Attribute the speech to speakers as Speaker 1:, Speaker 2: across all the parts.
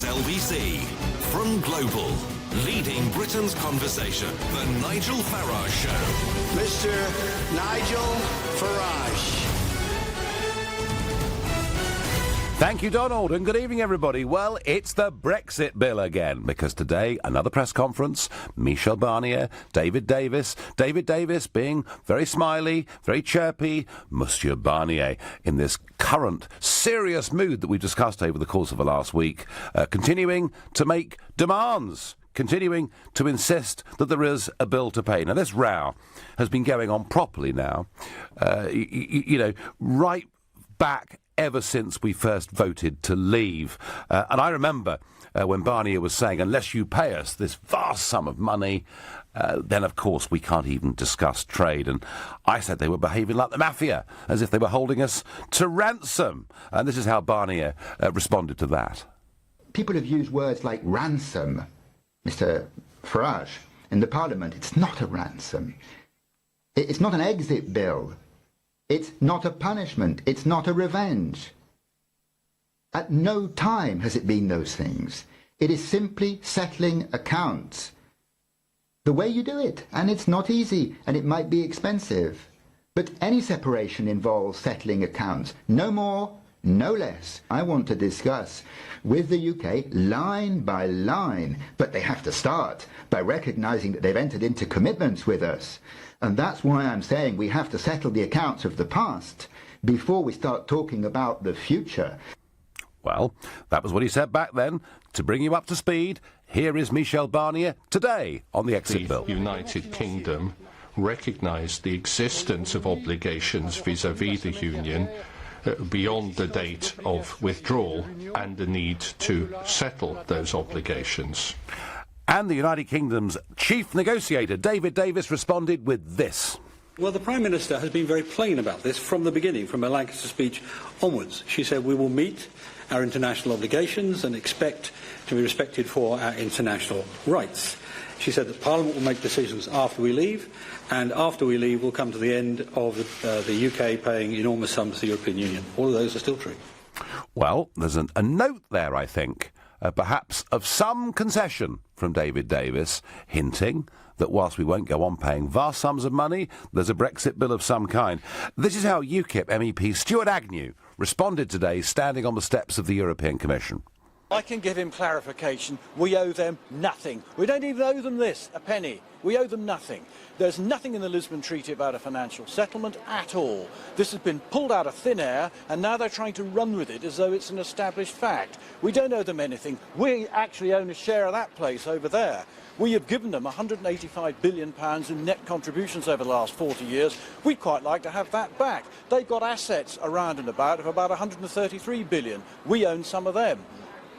Speaker 1: LBC. From Global. Leading Britain's conversation. The Nigel Farage Show.
Speaker 2: Mr. Nigel Farage.
Speaker 3: Thank you, Donald, and good evening, everybody. Well, it's the Brexit bill again, because today, another press conference, Michel Barnier, David Davis being very smiley, very chirpy, Monsieur Barnier, in this current serious mood that we discussed over the course of the last week, continuing to make demands, continuing to insist that there is a bill to pay. Now, this row has been going on properly now, right back ever since we first voted to leave. And I remember when Barnier was saying, unless you pay us this vast sum of money, then, of course, we can't even discuss trade. And I said they were behaving like the mafia, as if they were holding us to ransom. And this is how Barnier responded to that.
Speaker 4: People have used words like ransom, Mr. Farage, in the Parliament. It's not a ransom. It's not an exit bill. It's not a punishment. It's not a revenge. At no time has it been those things. It is simply settling accounts. The way you do it, and it's not easy, and it might be expensive. But any separation involves settling accounts. No more, no less. I want to discuss with the UK line by line, but they have to start by recognising that they've entered into commitments with us. And that's why I'm saying we have to settle the accounts of the past before we start talking about the future.
Speaker 3: Well, that was what he said back then. To bring you up to speed, here is Michel Barnier today on the exit bill.
Speaker 5: The United Kingdom recognised the existence of obligations vis-à-vis the Union beyond the date of withdrawal and the need to settle those obligations.
Speaker 3: And the United Kingdom's chief negotiator, David Davis, responded with this.
Speaker 6: Well, the Prime Minister has been very plain about this from the beginning, from her Lancaster speech onwards. She said we will meet our international obligations and expect to be respected for our international rights. She said that Parliament will make decisions after we leave, and after we leave we'll come to the end of the UK paying enormous sums to the European Union. All of those are still true.
Speaker 3: Well, there's a note there, I think, perhaps of some concession from David Davis, hinting that whilst we won't go on paying vast sums of money, there's a Brexit bill of some kind. This is how UKIP MEP Stuart Agnew responded today, standing on the steps of the European Commission.
Speaker 7: I can give him clarification. We owe them nothing. We don't even owe them this, a penny. We owe them nothing. There's nothing in the Lisbon Treaty about a financial settlement at all. This has been pulled out of thin air, and now they're trying to run with it as though it's an established fact. We don't owe them anything. We actually own a share of that place over there. We have given them £185 billion in net contributions over the last 40 years. We'd quite like to have that back. They've got assets around and about of about £133 billion. We own some of them.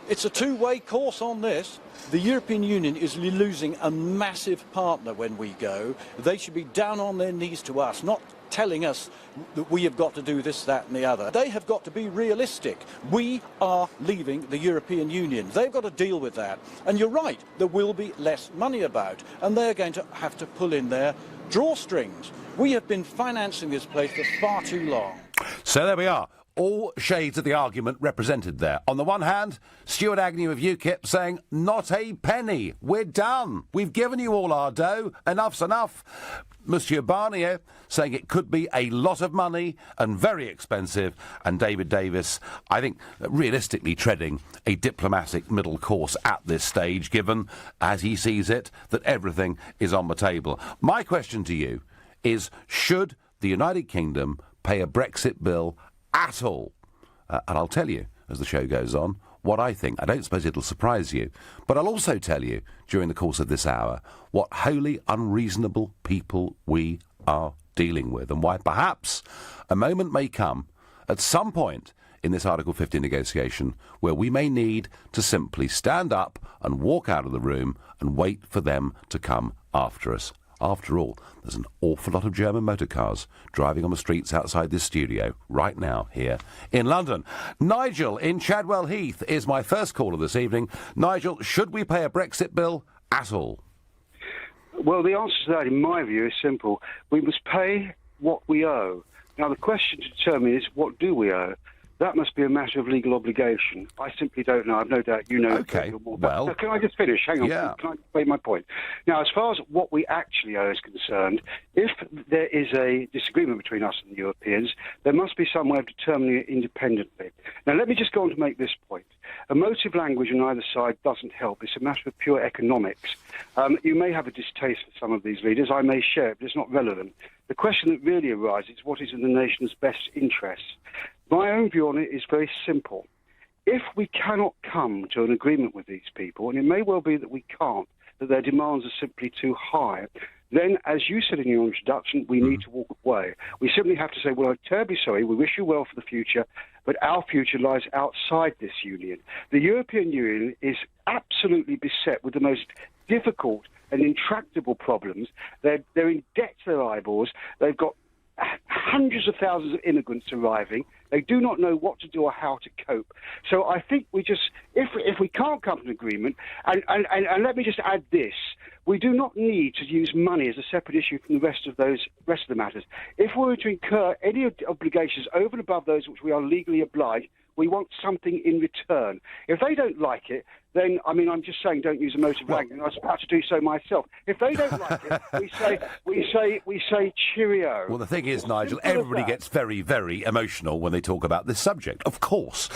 Speaker 7: It's a two-way course on this. The European Union is losing a massive partner when we go. They should be down on their knees to us, not telling us that we have got to do this, that and the other. They have got to be realistic. We are leaving the European Union. They've got to deal with that. And you're right, there will be less money about, and they're going to have to pull in their drawstrings. We have been financing this place for far too long.
Speaker 3: So there we are. All shades of the argument represented there. On the one hand, Stuart Agnew of UKIP saying, not a penny, we're done, we've given you all our dough, enough's enough. Monsieur Barnier saying it could be a lot of money and very expensive, and David Davis, I think, realistically treading a diplomatic middle course at this stage, given, as he sees it, that everything is on the table. My question to you is, should the United Kingdom pay a Brexit bill at all? And I'll tell you, as the show goes on, what I think. I don't suppose it'll surprise you. But I'll also tell you, during the course of this hour, what wholly unreasonable people we are dealing with, and why perhaps a moment may come at some point in this Article 50 negotiation where we may need to simply stand up and walk out of the room and wait for them to come after us. After all, there's an awful lot of German motor cars driving on the streets outside this studio right now here in London. Nigel in Chadwell Heath is my first caller this evening. Nigel, should we pay a Brexit bill at all?
Speaker 8: Well, the answer to that, in my view, is simple. We must pay what we owe. Now, the question to determine is, what do we owe? that must be a matter of legal obligation. I simply don't know. I've no doubt you know.
Speaker 3: Okay,
Speaker 8: more.
Speaker 3: well...
Speaker 8: Now, can I just finish? Hang on.
Speaker 3: Yeah.
Speaker 8: Can I make my point? Now, as far as what we actually owe is concerned, if there is a disagreement between us and the Europeans, there must be some way of determining it independently. Now, let me just go on to make this point. Emotive language on either side doesn't help. It's a matter of pure economics. You may have a distaste for some of these leaders. I may share it, but it's not relevant. The question that really arises is what is in the nation's best interests. My own view on it is very simple. If we cannot come to an agreement with these people, and it may well be that we can't, that their demands are simply too high, then, as you said in your introduction, we need to walk away. We simply have to say, well, I'm terribly sorry, we wish you well for the future, but our future lies outside this union. The European Union is absolutely beset with the most difficult and intractable problems. They're in debt to their eyeballs. They've got hundreds of thousands of immigrants arriving. They do not know what to do or how to cope. So I think we just, if we can't come to an agreement, and let me just add this, we do not need to use money as a separate issue from the rest of the matters. If we were to incur any obligations over and above those which we are legally obliged, we want something in return. If they don't like it, then, I mean, I'm just saying don't use emotive language. I was about to do so myself. If they don't like it, we say cheerio.
Speaker 3: Well, the thing is, Nigel, everybody gets very, very emotional when they talk about this subject, of course.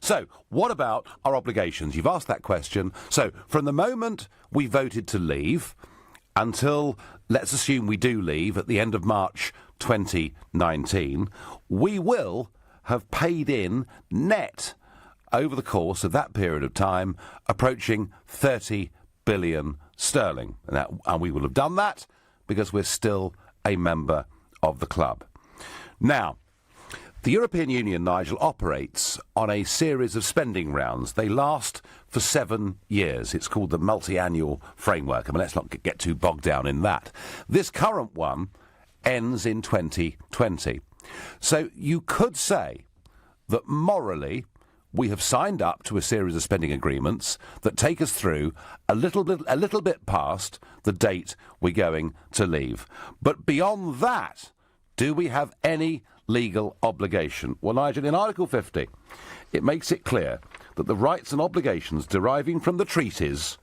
Speaker 3: So, what about our obligations? You've asked that question. So, from the moment we voted to leave until, let's assume we do leave at the end of March 2019, we will have paid in net over the course of that period of time approaching 30 billion sterling. And we will have done that because we're still a member of the club. Now, the European Union, Nigel, operates on a series of spending rounds. They last for 7 years. It's called the multi-annual framework. I mean, let's not get too bogged down in that. This current one ends in 2020. So you could say that morally we have signed up to a series of spending agreements that take us through a little bit past the date we're going to leave. But beyond that, do we have any legal obligation? Well, Nigel, in Article 50, it makes it clear that the rights and obligations deriving from the treaties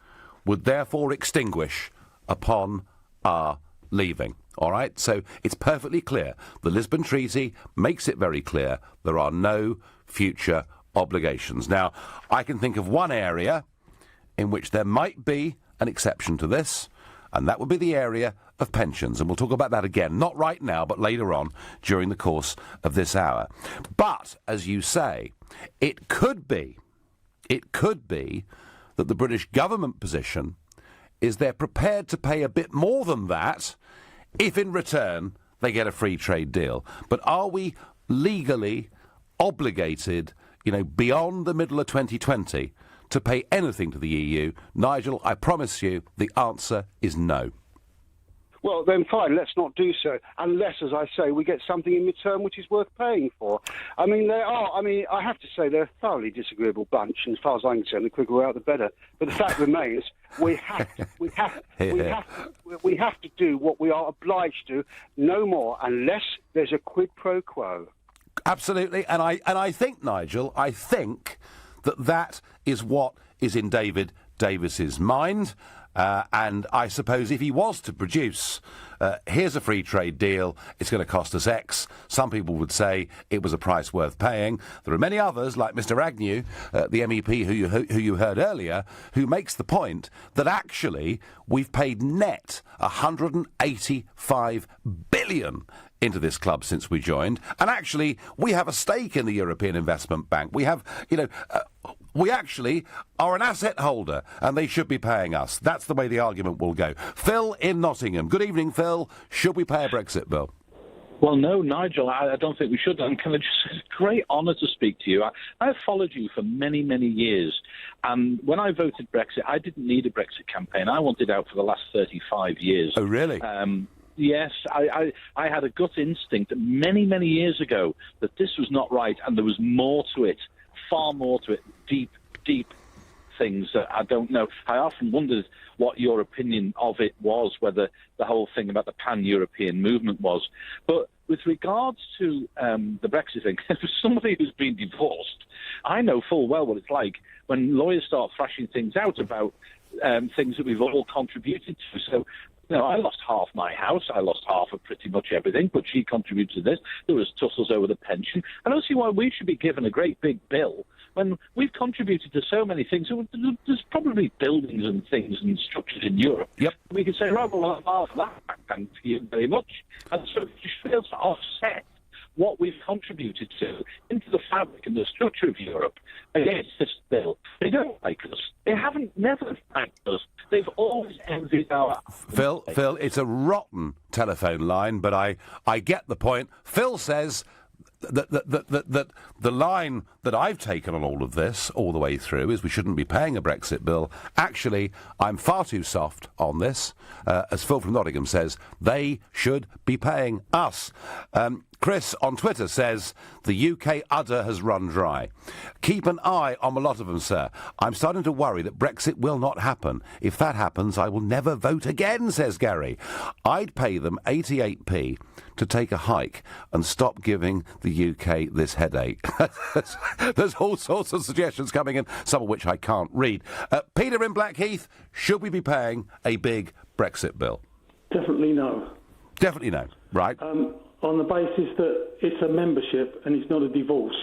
Speaker 3: would therefore extinguish upon our leaving. All right? So it's perfectly clear. The Lisbon Treaty makes it very clear there are no future obligations. Now, I can think of one area in which there might be an exception to this, and that would be the area of pensions. And we'll talk about that again, not right now, but later on during the course of this hour. But, as you say, it could be that the British government position is they're prepared to pay a bit more than that if in return they get a free trade deal. But are we legally obligated, beyond the middle of 2020 to pay anything to the EU? Nigel, I promise you the answer is no.
Speaker 8: Well, then fine, let's not do so, unless, as I say, we get something in return which is worth paying for. I mean, I have to say they're a thoroughly disagreeable bunch, and as far as I'm concerned, the quicker we're out, the better. But the fact remains, we have to do what we are obliged to, no more, unless there's a quid pro quo.
Speaker 3: Absolutely, and I think, Nigel, that is what is in David Davis's mind. And I suppose if he was to produce, here's a free trade deal, it's going to cost us X, some people would say it was a price worth paying. There are many others, like Mr Agnew, the MEP who you heard earlier, who makes the point that actually we've paid net 185 billion into this club since we joined, and actually we have a stake in the European Investment Bank. We have, we actually are an asset holder, and they should be paying us. That's the way the argument will go. Phil in Nottingham. Good evening, Phil. Should we pay a Brexit bill?
Speaker 9: Well, no, Nigel, I don't think we should. And can I just say, it's a great honour to speak to you. I've followed you for many, many years. And when I voted Brexit, I didn't need a Brexit campaign. I wanted out for the last 35 years.
Speaker 3: Oh, really?
Speaker 9: Yes, I had a gut instinct many, many years ago that this was not right and there was more to it, far more to it, deep things that I don't know. I often wondered what your opinion of it was, whether the whole thing about the pan-European movement was. But with regards to the Brexit thing, as somebody who's been divorced, I know full well what it's like when lawyers start thrashing things out about things that we've all contributed to. So, you know, I lost half my house. I lost half of pretty much everything, but she contributed to this. There was tussles over the pension. I don't see why we should be given a great big bill when we've contributed to so many things. There's probably buildings and things and structures in Europe.
Speaker 3: Yep.
Speaker 9: We can say, right, well, half of that, thank you very much. And so you should be able to offset what we've contributed to into the fabric and the structure of Europe against this bill. They don't like us. They haven't never liked us. They've always envied our...
Speaker 3: Phil, it's a rotten telephone line, but I get the point. Phil says that the line that I've taken on all of this, all the way through, is we shouldn't be paying a Brexit bill. Actually, I'm far too soft on this. As Phil from Nottingham says, they should be paying us. Chris on Twitter says, the UK udder has run dry. Keep an eye on a lot of them, sir. I'm starting to worry that Brexit will not happen. If that happens, I will never vote again, says Gary. I'd pay them 88p to take a hike and stop giving the UK this headache. There's all sorts of suggestions coming in, some of which I can't read. Peter in Blackheath, should we be paying a big Brexit bill?
Speaker 10: Definitely no.
Speaker 3: Definitely no, right.
Speaker 10: On the basis that it's a membership and it's not a divorce.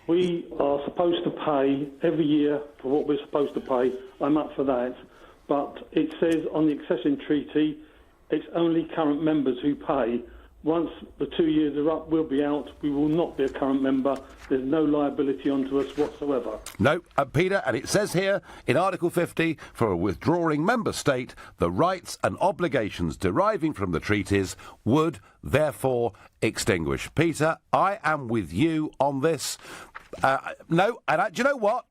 Speaker 10: We are supposed to pay every year for what we're supposed to pay. I'm up for that. But it says on the accession treaty, it's only current members who pay. Once the 2 years are up, we'll be out. We will not be a current member. There's no liability onto us whatsoever.
Speaker 3: No, Peter, and it says here in Article 50, for a withdrawing member state, the rights and obligations deriving from the treaties would therefore extinguish. Peter, I am with you on this. No, and do you know what?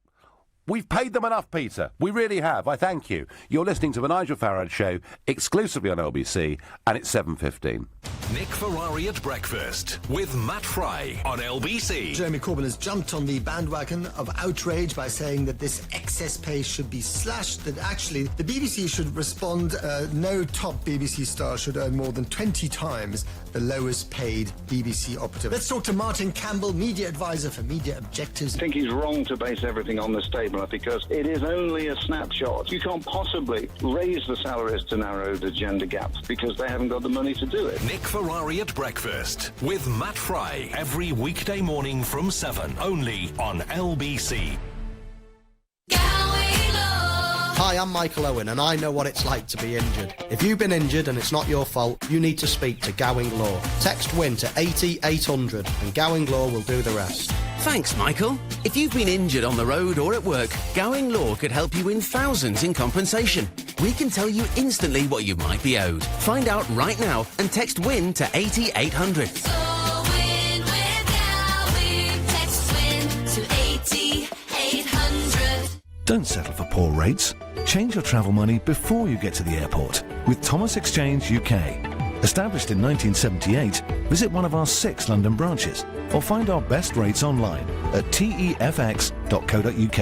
Speaker 3: We've paid them enough, Peter. We really have. I thank you. You're listening to the Nigel Farage Show exclusively on LBC, and it's 7:15.
Speaker 1: Nick Ferrari at breakfast with Matt Fry on LBC.
Speaker 11: Jeremy Corbyn has jumped on the bandwagon of outrage by saying that this excess pay should be slashed, that actually the BBC should respond, no top BBC star should earn more than 20 times the lowest paid BBC operative. Let's talk to Martin Campbell, media advisor for Media Objectives.
Speaker 12: I think he's wrong to base everything on the statement because it is only a snapshot. You can't possibly raise the salaries to narrow the gender gaps because they haven't got the money to do it.
Speaker 1: Nick Ferrari at breakfast with Matt Fry every weekday morning from 7, only on LBC.
Speaker 11: Hi, I'm Michael Owen, and I know what it's like to be injured. If you've been injured and it's not your fault, you need to speak to Gowing Law. Text WIN to 80800 and Gowing Law will do the rest.
Speaker 13: Thanks, Michael. If you've been injured on the road or at work, Gowing Law could help you win thousands in compensation. We can tell you instantly what you might be owed. Find out right now and text WIN to 80800.
Speaker 14: Don't settle for poor rates. Change your travel money before you get to the airport with Thomas Exchange UK. Established in 1978, visit one of our 6 London branches or find our best rates online at tefx.co.uk.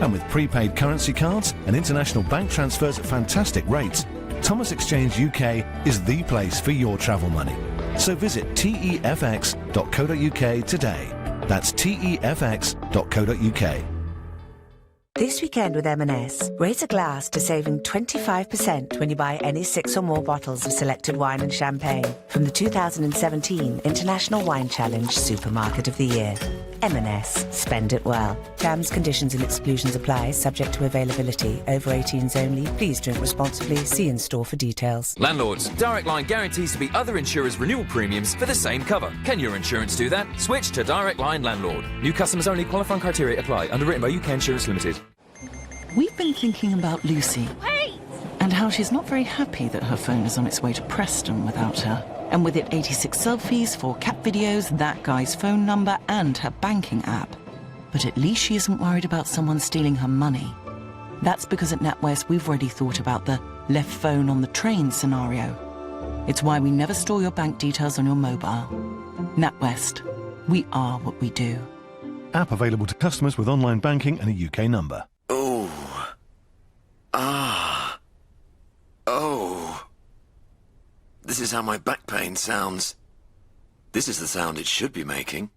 Speaker 14: And with prepaid currency cards and international bank transfers at fantastic rates, Thomas Exchange UK is the place for your travel money. So visit tefx.co.uk today. That's tefx.co.uk.
Speaker 15: This weekend with M&S, raise a glass to saving 25% when you buy any 6 or more bottles of selected wine and champagne from the 2017 International Wine Challenge Supermarket of the Year. M&S. Spend it well. Terms, conditions and exclusions apply, subject to availability. Over 18s only. Please drink responsibly. See in store for details.
Speaker 16: Landlords, Direct Line guarantees to beat other insurers' renewal premiums for the same cover. Can your insurance do that? Switch to Direct Line Landlord. New customers only. Qualifying criteria apply. Underwritten by UK Insurance Limited.
Speaker 17: We've been thinking about Lucy.
Speaker 18: Wait!
Speaker 17: And how she's not very happy that her phone is on its way to Preston without her. And with it 86 selfies, 4 cat videos, that guy's phone number and her banking app. But at least she isn't worried about someone stealing her money. That's because at NatWest we've already thought about the left phone on the train scenario. It's why we never store your bank details on your mobile. NatWest. We are what we do.
Speaker 14: App available to customers with online banking and a UK number.
Speaker 19: Oh,
Speaker 18: This is how my back pain sounds. This is the sound it should be making.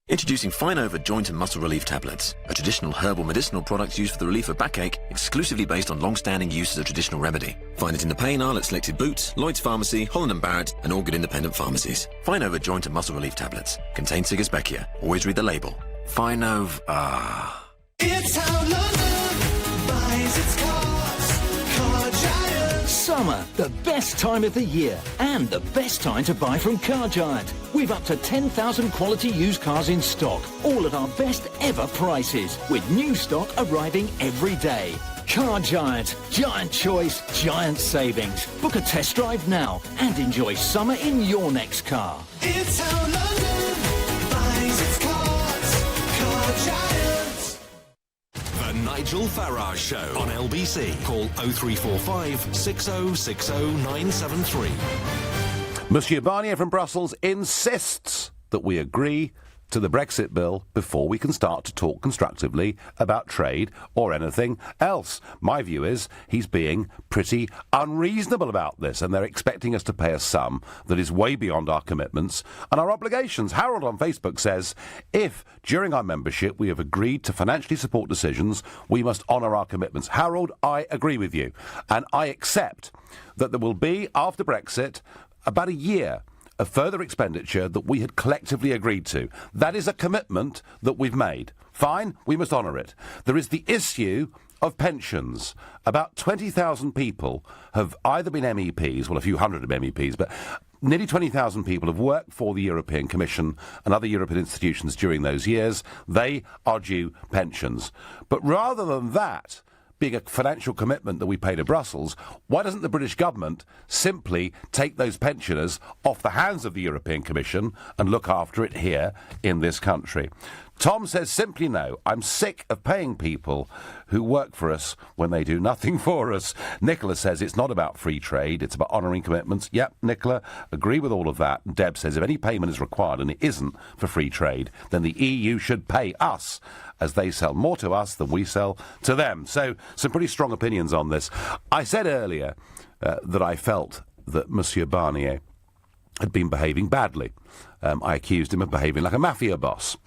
Speaker 18: Introducing Fine Over Joint and Muscle Relief Tablets, a traditional herbal medicinal product used for the relief of backache, exclusively based on long-standing use as a traditional remedy. Find it in the pain aisle at selected Boots, Lloyd's Pharmacy, Holland & Barrett, and all good independent pharmacies. Fine Over Joint and Muscle Relief Tablets. Contains Sigisbeckia. Always read the label. Fine Over...
Speaker 19: It's how London buys its cars. Car Giant.
Speaker 20: Summer, the best time of the year, and the best time to buy from Car Giant. We've up to 10,000 quality used cars in stock, all at our best ever prices, with new stock arriving every day. Car Giant. Giant choice, giant savings. Book a test drive now and enjoy summer in your next car.
Speaker 19: It's how London buys its cars. Car Giant.
Speaker 1: The Nigel Farage Show on LBC. Call 0345 6060 973.
Speaker 3: Monsieur Barnier from Brussels insists that we agree to the Brexit bill before we can start to talk constructively about trade or anything else. My view is he's being pretty unreasonable about this, and they're expecting us to pay a sum that is way beyond our commitments and our obligations. Harold on Facebook says, if during our membership we have agreed to financially support decisions, we must honour our commitments. Harold, I agree with you, and I accept that there will be, after Brexit, about a year of further expenditure that we had collectively agreed to. That is a commitment that we've made. Fine, we must honour it. There is the issue of pensions. About 20,000 people have either been MEPs, well, a few hundred of MEPs, but nearly 20,000 people have worked for the European Commission and other European institutions during those years. They are due pensions. But rather than that being a financial commitment that we pay to Brussels, why doesn't the British government simply take those pensioners off the hands of the European Commission and look after it here in this country? Tom says simply no. I'm sick of paying people who work for us when they do nothing for us. Nicola says it's not about free trade, it's about honouring commitments. Yep, Nicola, agree with all of that. And Deb says if any payment is required and it isn't for free trade, then the EU should pay us, as they sell more to us than we sell to them. So, some pretty strong opinions on this. I said earlier that I felt that Monsieur Barnier had been behaving badly. I accused him of behaving like a mafia boss.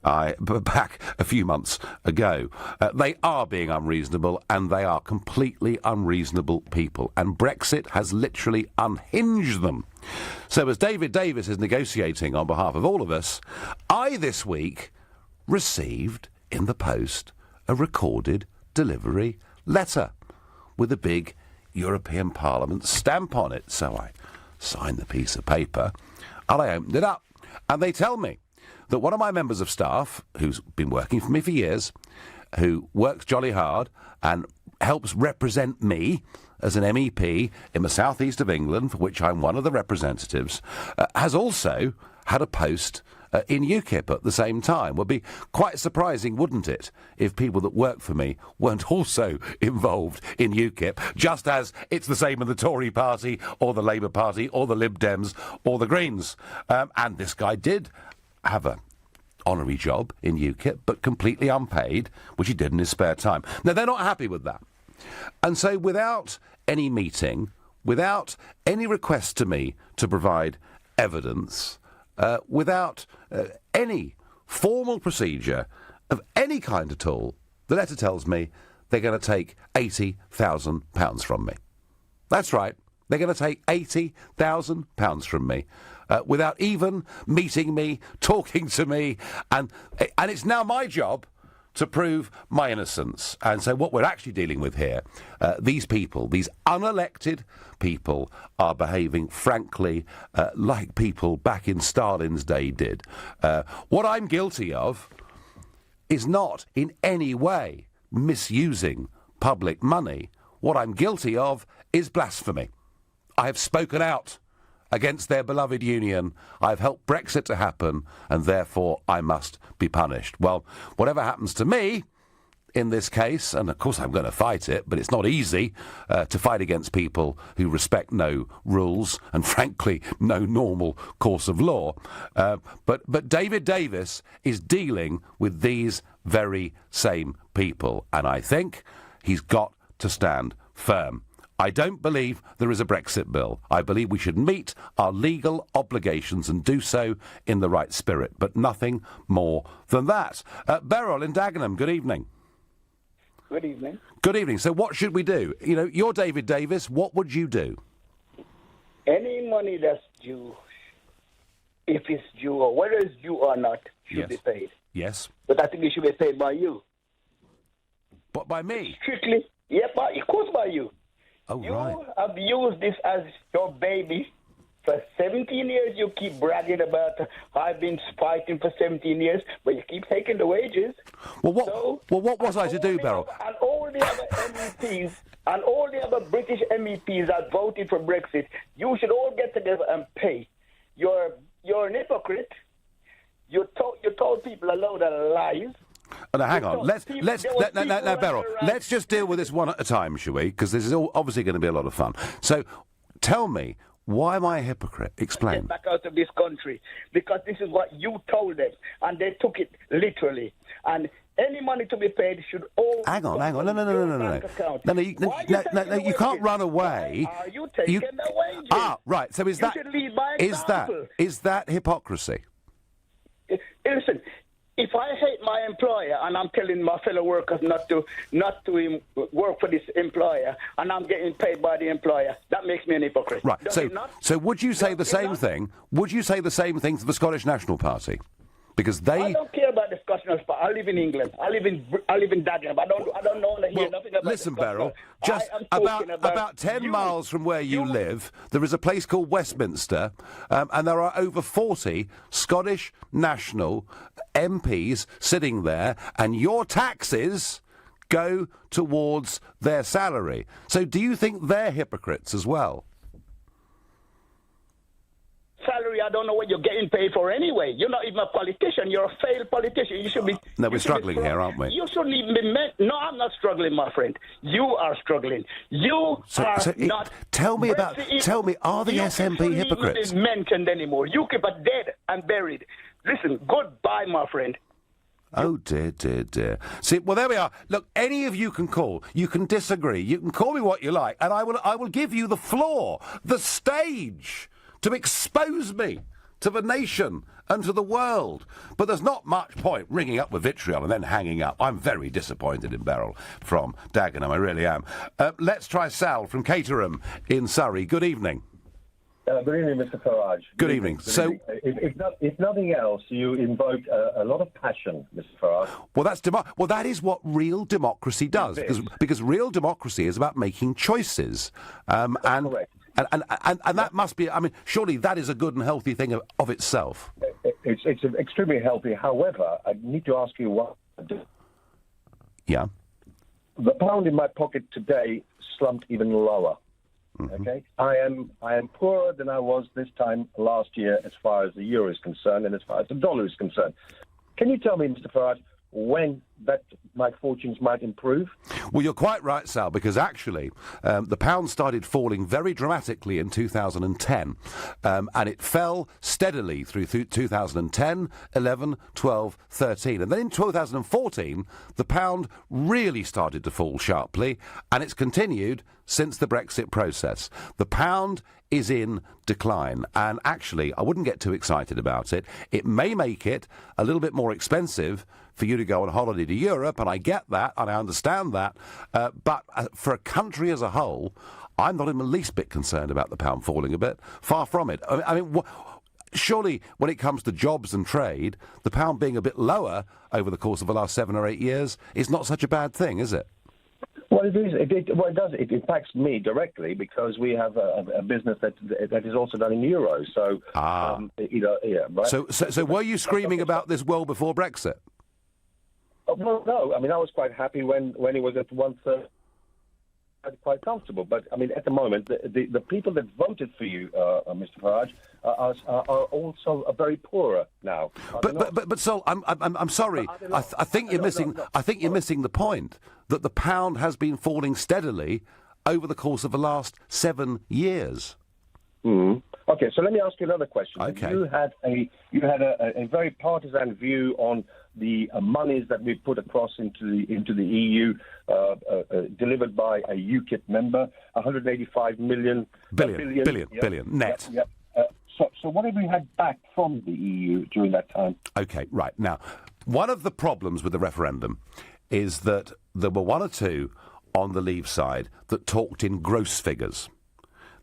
Speaker 3: Back a few months ago. They are being unreasonable, and they are completely unreasonable people. And Brexit has literally unhinged them. So as David Davis is negotiating on behalf of all of us, I this week received in the post a recorded delivery letter with a big European Parliament stamp on it. So I signed the piece of paper and I opened it up, and they tell me that one of my members of staff, who's been working for me for years, who works jolly hard and helps represent me as an MEP in the southeast of England, for which I'm one of the representatives, has also had a post in UKIP at the same time. Would be quite surprising, wouldn't it, if people that work for me weren't also involved in UKIP, just as it's the same in the Tory party or the Labour Party or the Lib Dems or the Greens. And this guy did have a honorary job in UKIP, but completely unpaid, which he did in his spare time. Now, they're not happy with that. And so without any meeting, without any request to me to provide evidence, without any formal procedure of any kind at all, the letter tells me they're going to take £80,000 from me. That's right. They're going to take £80,000 from me without even meeting me, talking to me, and it's now my job to prove my innocence. And so what we're actually dealing with here, these people, these unelected people, are behaving, frankly, like people back in Stalin's day did. What I'm guilty of is not in any way misusing public money. What I'm guilty of is blasphemy. I have spoken out against their beloved union. I've helped Brexit to happen, and therefore I must be punished. Well, whatever happens to me in this case, and of course I'm going to fight it, but it's not easy to fight against people who respect no rules and, frankly, no normal course of law. But David Davis is dealing with these very same people, and I think he's got to stand firm. I don't believe there is a Brexit bill. I believe we should meet our legal obligations and do so in the right spirit, but nothing more than that. Beryl in Dagenham, good evening.
Speaker 21: Good evening.
Speaker 3: Good evening. So what should we do? You know, you're David Davis. What would you do?
Speaker 21: Any money that's due, if it's due or whether it's due or not, should be paid.
Speaker 3: Yes.
Speaker 21: But I think it should be paid by you.
Speaker 3: But by me?
Speaker 21: Strictly. Yeah, of course by you.
Speaker 3: Oh,
Speaker 21: you
Speaker 3: right.
Speaker 21: have used this as your baby. For 17 years, you keep bragging about, I've been fighting for 17 years, but you keep taking the wages.
Speaker 3: Well, what was I to do, Beryl?
Speaker 21: And all the other MEPs and all the other British MEPs that voted for Brexit, you should all get together and pay. You're an hypocrite. You told people a load of lies.
Speaker 3: Oh, now, hang on. Now, Beryl, let's just deal with this one at a time, shall we? Because this is obviously going to be a lot of fun. So, tell me, why am I a hypocrite? Explain.
Speaker 21: Get back out of this country, because this is what you told them, and they took it literally. And any money to be paid should all.
Speaker 3: Hang on. No, you can't run away.
Speaker 21: Are you taking the wages?
Speaker 3: Ah, right. So is
Speaker 21: you should lead by example.
Speaker 3: Is that hypocrisy?
Speaker 21: Listen. If I hate my employer and I'm telling my fellow workers not to work for this employer and I'm getting paid by the employer, that makes me an hypocrite.
Speaker 3: Right.
Speaker 21: Does it not?
Speaker 3: So would you say the same thing? Would you say the same thing to the Scottish National Party? Because they.
Speaker 21: I don't care about the Scottish National Party. I live in England. I live in Dagenham. I don't know nothing about.
Speaker 3: Listen, Beryl. Just about 10 miles from where you live, there is a place called Westminster, and there are over 40 Scottish National MPs sitting there, and your taxes go towards their salary. So do you think they're hypocrites as well?
Speaker 21: Salary, I don't know what you're getting paid for anyway. You're not even a politician. You're a failed politician. You should be.
Speaker 3: No, we're struggling here, aren't we?
Speaker 21: You shouldn't even be meant. No, I'm not struggling, my friend. You are struggling. You are not.
Speaker 3: Tell me, are the SNP hypocrites?
Speaker 21: Even be mentioned anymore. UKIP are dead and buried. Listen, goodbye, my friend.
Speaker 3: Oh, dear. See, well, there we are. Look, any of you can call. You can disagree. You can call me what you like, and I will give you the floor, the stage, to expose me to the nation and to the world. But there's not much point ringing up with vitriol and then hanging up. I'm very disappointed in Beryl from Dagenham, I really am. Let's try Sal from Caterham in Surrey. Good evening.
Speaker 22: Good evening, Mr. Farage.
Speaker 3: Good evening. So,
Speaker 22: if nothing else, you invoke a lot of passion, Mr. Farage.
Speaker 3: Well, that is what real democracy does, because real democracy is about making choices, and that must be. I mean, surely that is a good and healthy thing of itself.
Speaker 22: It's extremely healthy. However, I need to ask you what.
Speaker 3: Yeah.
Speaker 22: The pound in my pocket today slumped even lower.
Speaker 3: Mm-hmm.
Speaker 22: Okay, I am poorer than I was this time last year as far as the euro is concerned and as far as the dollar is concerned. Can you tell me, Mr. Farage, when that my fortunes might improve?
Speaker 3: Well, you're quite right, Sal, because actually the pound started falling very dramatically in 2010, and it fell steadily through 2010, 11, 12, 13. And then in 2014, the pound really started to fall sharply, and it's continued since the Brexit process. The pound is in decline, and actually, I wouldn't get too excited about it. It may make it a little bit more expensive for you to go on holiday to Europe, and I get that, and I understand that, but for a country as a whole, I'm not in the least bit concerned about the pound falling a bit. Far from it. I mean, surely when it comes to jobs and trade, the pound being a bit lower over the course of the last 7 or 8 years is not such a bad thing, is it?
Speaker 22: Well, it is. It does. It impacts me directly because we have a business that is also done in euros. So, right.
Speaker 3: So were you screaming about this well before Brexit?
Speaker 22: Well, no. I mean, I was quite happy when it was at 1/3. Quite comfortable, but I mean, at the moment, the people that voted for you, Mr. Farage, are also very poorer now.
Speaker 3: But Sol, I'm sorry. I think you're missing. I think you're missing the point that the pound has been falling steadily over the course of the last 7 years.
Speaker 22: Mm. Okay, so let me ask you another question.
Speaker 3: Okay.
Speaker 22: You had a very partisan view on the monies that we put across into the EU, delivered by a UKIP member, 185 billion
Speaker 3: net.
Speaker 22: Yep. So what have we had back from the EU during that time?
Speaker 3: OK, right. Now, one of the problems with the referendum is that there were one or two on the Leave side that talked in gross figures.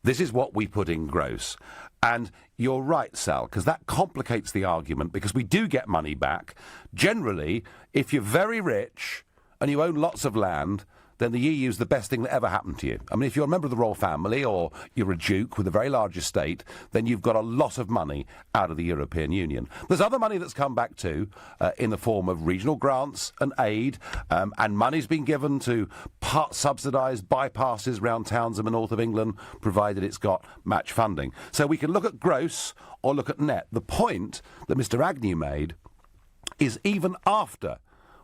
Speaker 3: This is what we put in gross. And you're right, Sal, because that complicates the argument, because we do get money back. Generally, if you're very rich and you own lots of land, then the EU's the best thing that ever happened to you. I mean, if you're a member of the royal family or you're a duke with a very large estate, then you've got a lot of money out of the European Union. There's other money that's come back too, in the form of regional grants and aid, and money's been given to part-subsidised bypasses round towns in the north of England, provided it's got match funding. So we can look at gross or look at net. The point that Mr Agnew made is even after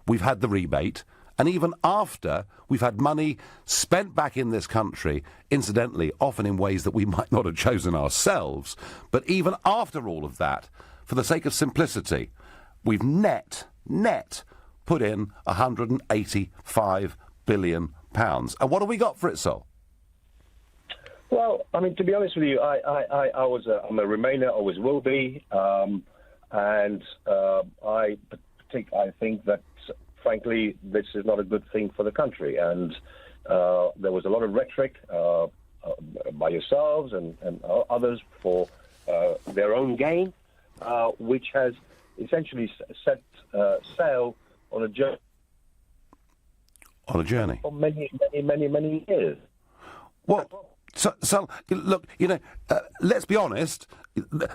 Speaker 3: we've had the rebate, and even after we've had money spent back in this country, incidentally, often in ways that we might not have chosen ourselves, but even after all of that, for the sake of simplicity, we've net put in £185 billion. And what have we got for it, Sol?
Speaker 22: Well, I mean, to be honest with you, I'm a Remainer, always will be, and I think that, frankly, this is not a good thing for the country. And there was a lot of rhetoric by yourselves and others for their own gain, which has essentially set sail on a journey.
Speaker 3: On a journey?
Speaker 22: For many years.
Speaker 3: Well, so look, let's be honest,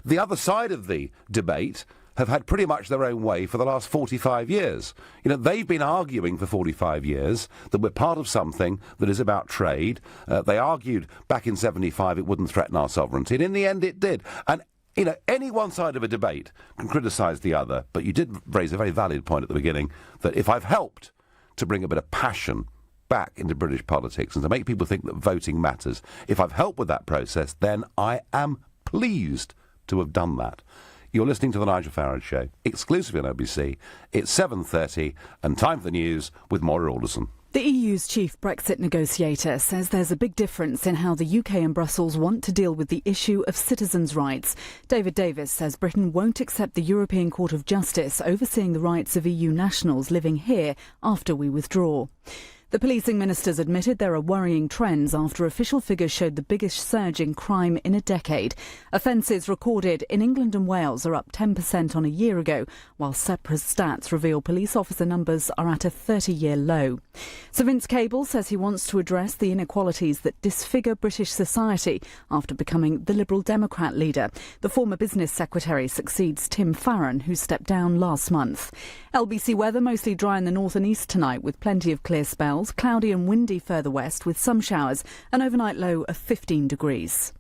Speaker 3: the other side of the debate have had pretty much their own way for the last 45 years. They've been arguing for 45 years that we're part of something that is about trade. They argued back in 75 it wouldn't threaten our sovereignty, and in the end it did. And, any one side of a debate can criticise the other, but you did raise a very valid point at the beginning that if I've helped to bring a bit of passion back into British politics and to make people think that voting matters, if I've helped with that process, then I am pleased to have done that. You're listening to The Nigel Farage Show, exclusively on LBC. It's 7:30 and time for the news with Maura Alderson.
Speaker 2: The EU's chief Brexit negotiator says there's a big difference in how the UK and Brussels want to deal with the issue of citizens' rights. David Davis says Britain won't accept the European Court of Justice overseeing the rights of EU nationals living here after we withdraw. The policing ministers admitted there are worrying trends after official figures showed the biggest surge in crime in a decade. Offences recorded in England and Wales are up 10% on a year ago, while separate stats reveal police officer numbers are at a 30-year low. Sir Vince Cable says he wants to address the inequalities that disfigure British society after becoming the Liberal Democrat leader. The former business secretary succeeds Tim Farron, who stepped down last month. LBC weather mostly dry in the north and east tonight with plenty of clear spells. Cloudy and windy further west with some showers, an overnight low of 15 degrees.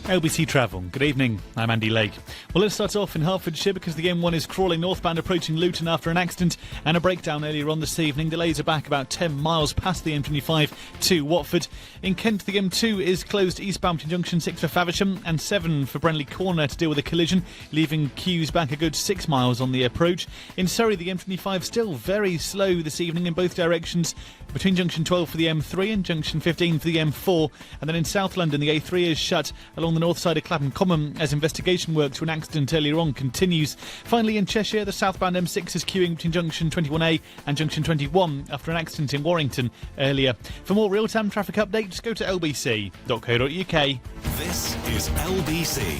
Speaker 4: LBC Travel. Good evening, I'm Andy Lake. Well, let's start off in Hertfordshire because the M1 is crawling northbound approaching Luton after an accident and a breakdown earlier on this evening. Delays are back about 10 miles past the M25 to Watford. In Kent, the M2 is closed eastbound between Junction 6 for Faversham and 7 for Brenley Corner to deal with a collision, leaving queues back a good 6 miles on the approach. In Surrey, the M25 still very slow this evening in both directions between Junction 12 for the M3 and Junction 15 for the M4. And then in South London, the A3 is shut along the north side of Clapham Common as investigation work to an accident earlier on continues. Finally, in Cheshire, the southbound M6 is queuing between Junction 21A and Junction 21 after an accident in Warrington earlier. For more real-time traffic updates, go to lbc.co.uk.
Speaker 1: This is LBC.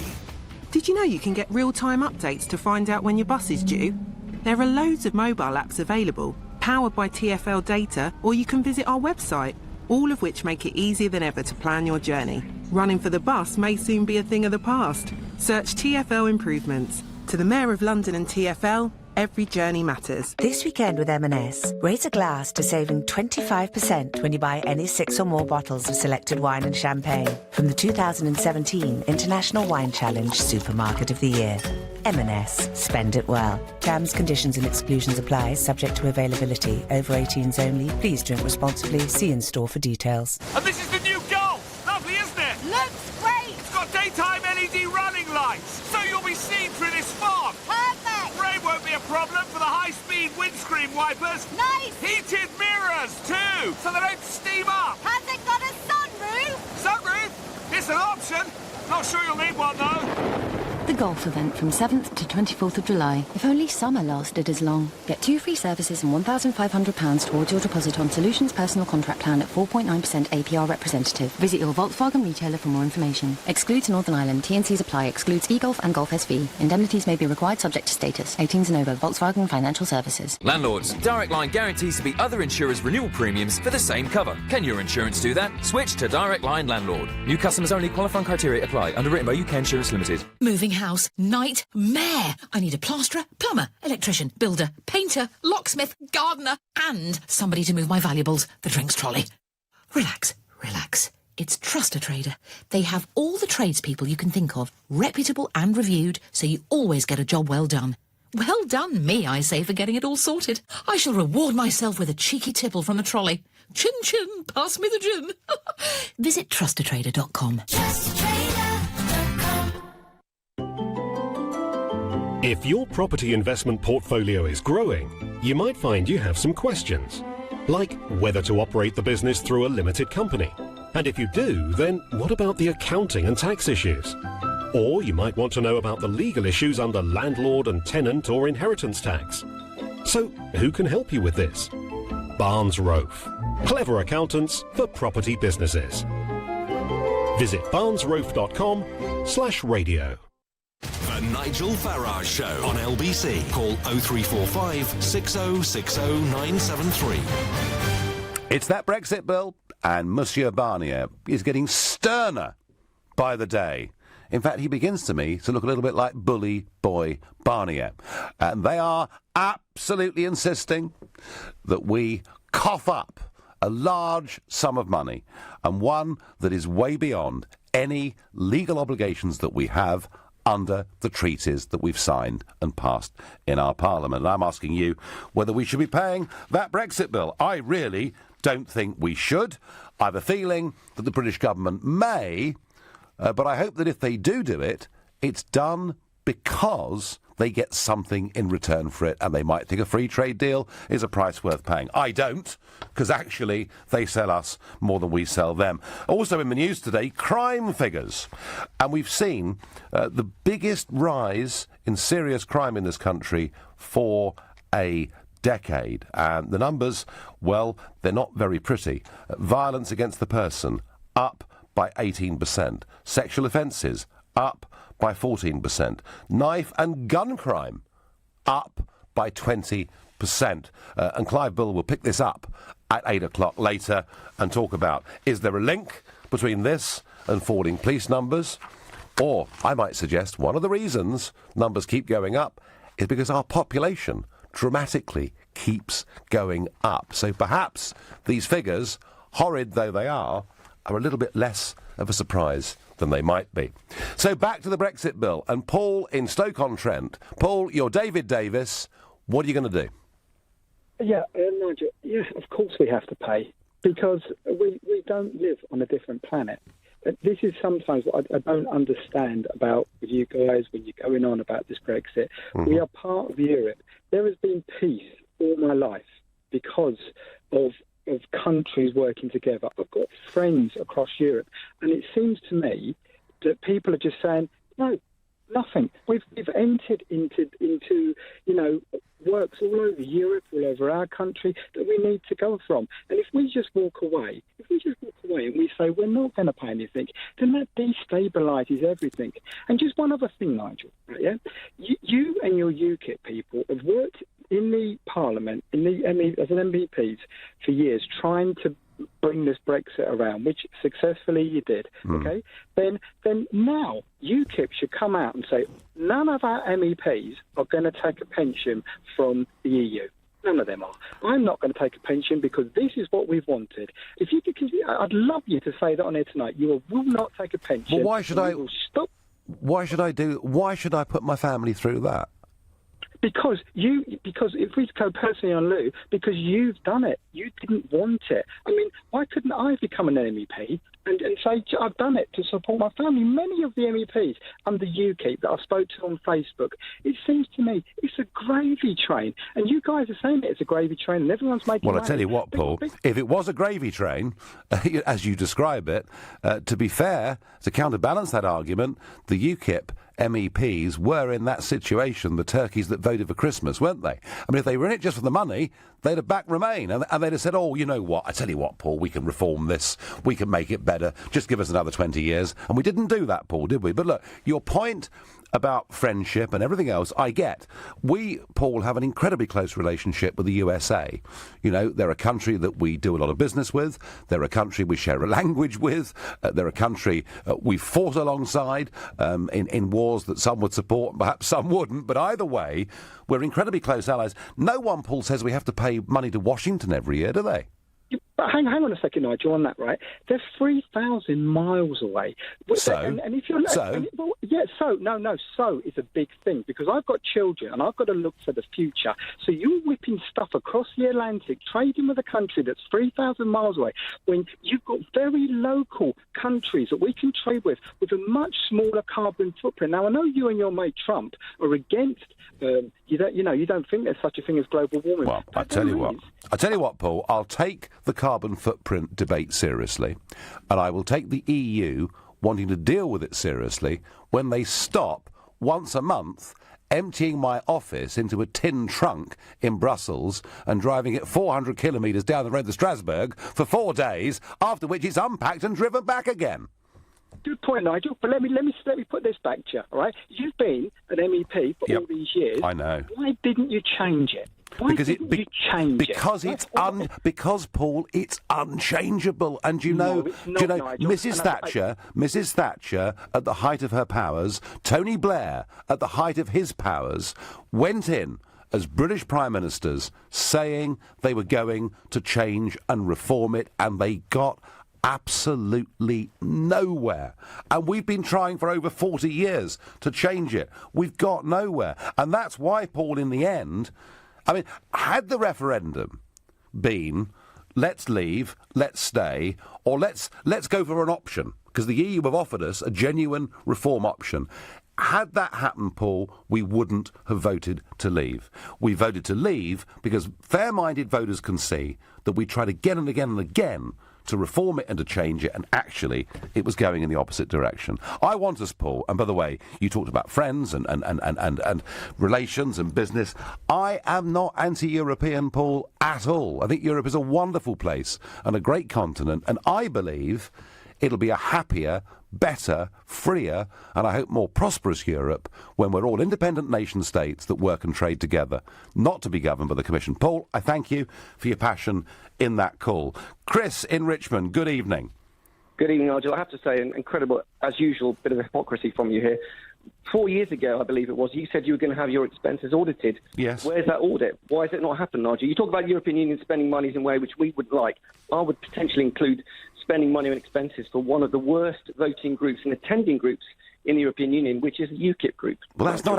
Speaker 23: Did you know you can get real-time updates to find out when your bus is due? There are loads of mobile apps available, powered by TfL data, or you can visit our website, all of which make it easier than ever to plan your journey. Running for the bus may soon be a thing of the past. Search TfL improvements. To the Mayor of London and TfL, every journey matters.
Speaker 15: This weekend with M&S, raise a glass to saving 25% when you buy any 6 or more bottles of selected wine and champagne from the 2017 International Wine Challenge Supermarket of the Year. M&S. Spend it well. Terms, conditions and exclusions apply, subject to availability. Over 18s only. Please drink responsibly. See in store for details.
Speaker 24: And this is the new Golf! Lovely, isn't it?
Speaker 25: Looks great!
Speaker 24: It's got daytime LED running lights, so you'll be seen through this fog.
Speaker 25: Perfect!
Speaker 24: Rain won't be a problem for the high-speed windscreen wipers.
Speaker 19: Nice!
Speaker 24: Heated mirrors, too, so they don't steam up.
Speaker 19: Has it got a sunroof?
Speaker 24: Sunroof? It's an option. Not sure you'll need one, though.
Speaker 5: The golf event from 7th to 24th of July. If only summer lasted as long. Get 2 free services and £1,500 towards your deposit on Solutions Personal Contract Plan at 4.9% APR representative. Visit your Volkswagen retailer for more information. Excludes Northern Ireland. T&Cs apply. Excludes e-Golf and Golf SV. Indemnities may be required subject to status. 18s and over. Volkswagen Financial Services.
Speaker 16: Landlords, Direct Line guarantees to beat other insurers' renewal premiums for the same cover. Can your insurance do that? Switch to Direct Line Landlord. New customers only. Qualifying criteria apply. Underwritten by UK Insurance Limited.
Speaker 6: Moving house. Nightmare. I need a plasterer, plumber, electrician, builder, painter, locksmith, gardener, and somebody to move my valuables, the drinks trolley. Relax, relax. It's Trust a Trader. They have all the tradespeople you can think of, reputable and reviewed, so you always get a job well done. Well done me, I say, for getting it all sorted. I shall reward myself with a cheeky tipple from the trolley. Chin chin, pass me the gin. Visit trustatrader.com.
Speaker 7: If your property investment portfolio is growing, you might find you have some questions, like whether to operate the business through a limited company. And if you do, then what about the accounting and tax issues? Or you might want to know about the legal issues under landlord and tenant or inheritance tax. So who can help you with this? Barnes Rofe. Clever accountants for property businesses. Visit barnesrofe.com/radio.
Speaker 1: The Nigel Farage Show on LBC. Call 0345 6060 973.
Speaker 3: It's that Brexit bill, and Monsieur Barnier is getting sterner by the day. In fact, he begins to me to look a little bit like Bully Boy Barnier. And they are absolutely insisting that we cough up a large sum of money, and one that is way beyond any legal obligations that we have under the treaties that we've signed and passed in our Parliament. And I'm asking you whether we should be paying that Brexit bill. I really don't think we should. I have a feeling that the British government may, but I hope that if they do it, it's done because they get something in return for it, and they might think a free trade deal is a price worth paying. I don't, because actually they sell us more than we sell them. Also in the news today, crime figures. And we've seen the biggest rise in serious crime in this country for a decade. And the numbers, well, they're not very pretty. Violence against the person, up by 18%. Sexual offences, up by 14%. Knife and gun crime, up by 20%. And Clive Bull will pick this up at 8 o'clock later and talk about, is there a link between this and falling police numbers? Or, I might suggest, one of the reasons numbers keep going up is because our population dramatically keeps going up. So perhaps these figures, horrid though they are a little bit less of a surprise than they might be. So back to the Brexit bill, and Paul in Stoke-on-Trent. Paul, you're David Davis. What are you going to do?
Speaker 8: Yeah, Nigel, yes, of course we have to pay, because we don't live on a different planet. This is sometimes what I don't understand about with you guys when you're going on about this Brexit. Mm-hmm. We are part of Europe. There has been peace all my life because of countries working together. I've got friends across Europe, and it seems to me that people are just saying, no, nothing. We've entered into works all over Europe, all over our country that we need to go from. And if we just walk away and we say we're not going to pay anything, then that destabilises everything. And just one other thing, Nigel, right, yeah? You and your UKIP people have worked in the Parliament, as an MPs for years, trying to bring this Brexit around, which successfully you did, okay? Then now UKIP should come out and say, none of our MEPs are going to take a pension from the EU. None of them are. I'm not going to take a pension because this is what we've wanted. I'd love you to say that on air tonight. You will not take a pension.
Speaker 3: Well, why should I?
Speaker 8: Stop.
Speaker 3: Why should I put my family through that?
Speaker 8: Because if we go personally on Lou, because you've done it. You didn't want it. I mean, why couldn't I become an MEP and say, I've done it to support my family. Many of the MEPs under UKIP that I spoke to on Facebook, it seems to me it's a gravy train. And you guys are saying it's a gravy train and everyone's making
Speaker 3: Well,
Speaker 8: money.
Speaker 3: I tell you what, Paul, if it was a gravy train, as you describe it, to be fair, to counterbalance that argument, the UKIP MEPs were in that situation, the turkeys that voted for Christmas, weren't they? I mean, if they were in it just for the money, they'd have backed Remain, and they'd have said, oh, you know what, I tell you what, Paul, we can reform this, we can make it better, just give us another 20 years. And we didn't do that, Paul, did we? But look, your point about friendship and everything else, I get. We, Paul, have an incredibly close relationship with the USA. You know, they're a country that we do a lot of business with. They're a country we share a language with. They're a country we fought alongside in wars that some would support and perhaps some wouldn't. But either way, we're incredibly close allies. No one, Paul, says we have to pay money to Washington every year, do they?
Speaker 8: But hang on a second, Nigel, on that, right? They're 3,000 miles away.
Speaker 3: So?
Speaker 8: And if you're,
Speaker 3: So?
Speaker 8: So is a big thing, because I've got children and I've got to look for the future. So you're whipping stuff across the Atlantic, trading with a country that's 3,000 miles away, when you've got very local countries that we can trade with a much smaller carbon footprint. Now, I know you and your mate Trump are against, you don't think there's such a thing as global warming.
Speaker 3: Well, I tell you what, Paul, I'll take the carbon footprint debate seriously, and I will take the EU wanting to deal with it seriously when they stop once a month emptying my office into a tin trunk in Brussels and driving it 400 kilometres down the road to Strasbourg for 4 days, after which it's unpacked and driven back again.
Speaker 8: Good point, Nigel. But let me put this back to you. All right, you've been an MEP for all these years.
Speaker 3: I know.
Speaker 8: Why didn't you change it?
Speaker 3: Because Paul, it's unchangeable, and Mrs. Thatcher at the height of her powers, Tony Blair at the height of his powers, went in as British Prime Ministers saying they were going to change and reform it, and they got absolutely nowhere. And we've been trying for over 40 years to change it. We've got nowhere. And that's why, Paul, in the end, I mean, had the referendum been let's leave, let's stay, or let's go for an option, because the EU have offered us a genuine reform option. Had that happened, Paul, we wouldn't have voted to leave. We voted to leave because fair-minded voters can see that we tried again and again and again to reform it and to change it, and actually it was going in the opposite direction. I want us, Paul, and by the way, you talked about friends and relations and business. I am not anti-European, Paul, at all. I think Europe is a wonderful place and a great continent, and I believe it'll be a happier, better, freer, and I hope more prosperous Europe when we're all independent nation-states that work and trade together, not to be governed by the Commission. Paul, I thank you for your passion in that call. Chris in Richmond, good evening.
Speaker 9: Good evening, Nigel. I have to say, an incredible, as usual, bit of hypocrisy from you here. 4 years ago, I believe it was, you said you were going to have your expenses audited.
Speaker 3: Yes.
Speaker 9: Where's that audit? Why has it not happened, Nigel? You talk about European Union spending money in a way which we would like. I would potentially include spending money on expenses for one of the worst voting groups and attending groups in the European Union, which is the UKIP group.
Speaker 3: Well, that's not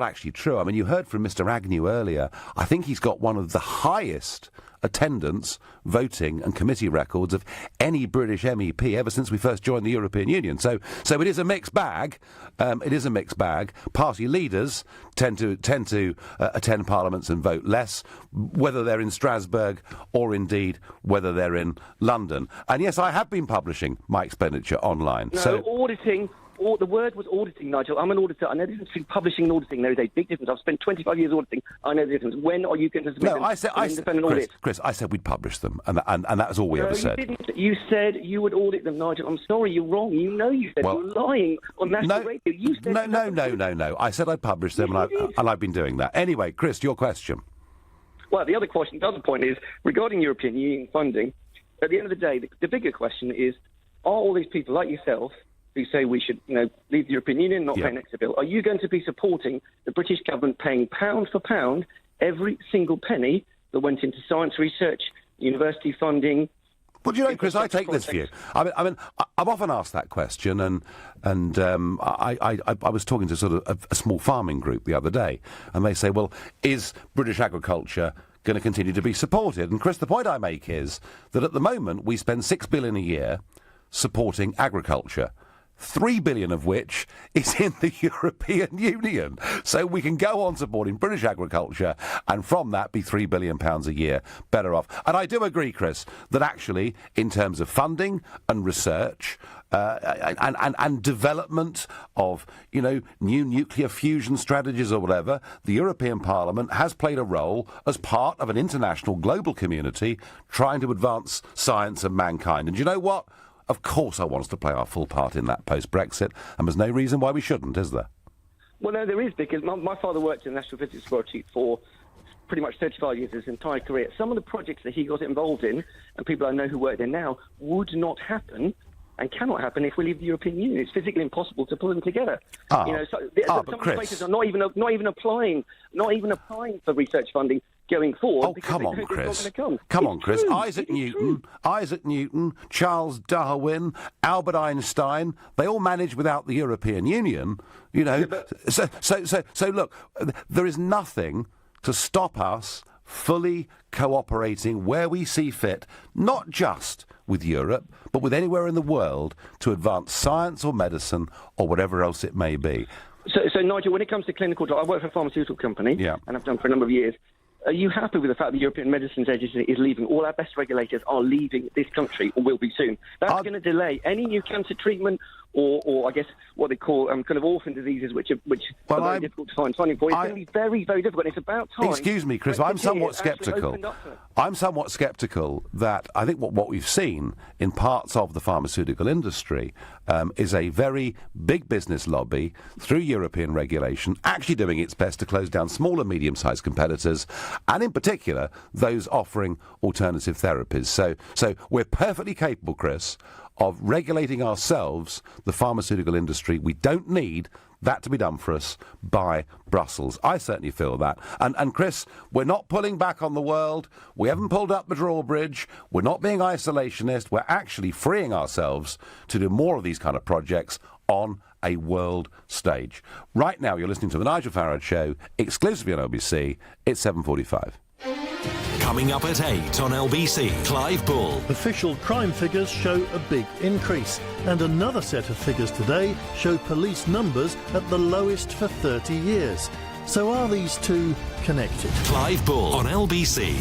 Speaker 3: actually true. I mean, you heard from Mr. Agnew earlier. I think he's got one of the highest attendance, voting and committee records of any British MEP ever since we first joined the European Union. So it is a mixed bag. It is a mixed bag. Party leaders tend to attend parliaments and vote less, whether they're in Strasbourg or indeed whether they're in London. And yes, I have been publishing my expenditure online.
Speaker 9: No, auditing. The word was auditing, Nigel. I'm an auditor. I know the difference between publishing and auditing. There is a big difference. I've spent 25 years auditing. I know the difference. When are you going to submit an independent audit?
Speaker 3: Chris, I said we'd publish them, and that was all we ever said.
Speaker 9: You didn't. You said you would audit them, Nigel. I'm sorry, you're wrong. You know you said you're lying on national radio. You said
Speaker 3: No. I said I'd publish them, and I've been doing that. Anyway, Chris, your question.
Speaker 9: Well, the other point is, regarding European Union funding, at the end of the day, the bigger question is, are all these people like yourself who say we should, leave the European Union, not pay an extra bill, are you going to be supporting the British government paying pound for pound every single penny that went into science research, university funding?
Speaker 3: Well, Chris, I take this view. I mean, I'm often asked that question, and I was talking to sort of a small farming group the other day, and they say, well, is British agriculture going to continue to be supported. And, Chris, the point I make is that at the moment we spend $6 billion a year supporting agriculture, 3 billion of which is in the European Union. So we can go on supporting British agriculture and from that be £3 billion a year better off. And I do agree, Chris, that actually in terms of funding and research and development of, you know, new nuclear fusion strategies or whatever, the European Parliament has played a role as part of an international global community trying to advance science and mankind. And you know what? Of course I want us to play our full part in that post-Brexit, and there's no reason why we shouldn't, is there?
Speaker 9: Well, no, there is, because my father worked in the National Physics Laboratory for pretty much 35 years, his entire career. Some of the projects that he got involved in, and people I know who work there now, would not happen and cannot happen if we leave the European Union. It's physically impossible to pull them together.
Speaker 3: But
Speaker 9: some
Speaker 3: Chris,
Speaker 9: places are not even applying for research funding going forward.
Speaker 3: Oh, come on, Chris.
Speaker 9: Come
Speaker 3: on, Chris. Isaac Newton, Charles Darwin, Albert Einstein, they all managed without the European Union, you know. So look, there is nothing to stop us fully cooperating where we see fit, not just with Europe, but with anywhere in the world to advance science or medicine or whatever else it may be.
Speaker 9: So Nigel, when it comes to clinical trials, I work for a pharmaceutical company, and I've done for a number of years. Are you happy with the fact the European Medicines Agency is leaving? All our best regulators are leaving this country, or will be soon. That's going to delay any new cancer treatment, or I guess what they call kind of orphan diseases, which are very difficult to find funding for. It's going to be very, very difficult. It's about time.
Speaker 3: Excuse me, Chris, I'm somewhat sceptical. I'm somewhat sceptical that I think what we've seen in parts of the pharmaceutical industry is a very big business lobby through European regulation actually doing its best to close down small and medium-sized competitors, and in particular those offering alternative therapies. So we're perfectly capable, Chris, of regulating ourselves, the pharmaceutical industry. We don't need that to be done for us by Brussels. I certainly feel that. And Chris, we're not pulling back on the world. We haven't pulled up the drawbridge. We're not being isolationist. We're actually freeing ourselves to do more of these kind of projects on a world stage. Right now, you're listening to The Nigel Farage Show, exclusively on LBC. It's 7:45.
Speaker 1: Coming up at 8 on LBC, Clive Bull.
Speaker 10: Official crime figures show a big increase, and another set of figures today show police numbers at the lowest for 30 years. So are these two connected?
Speaker 1: Clive Bull on LBC.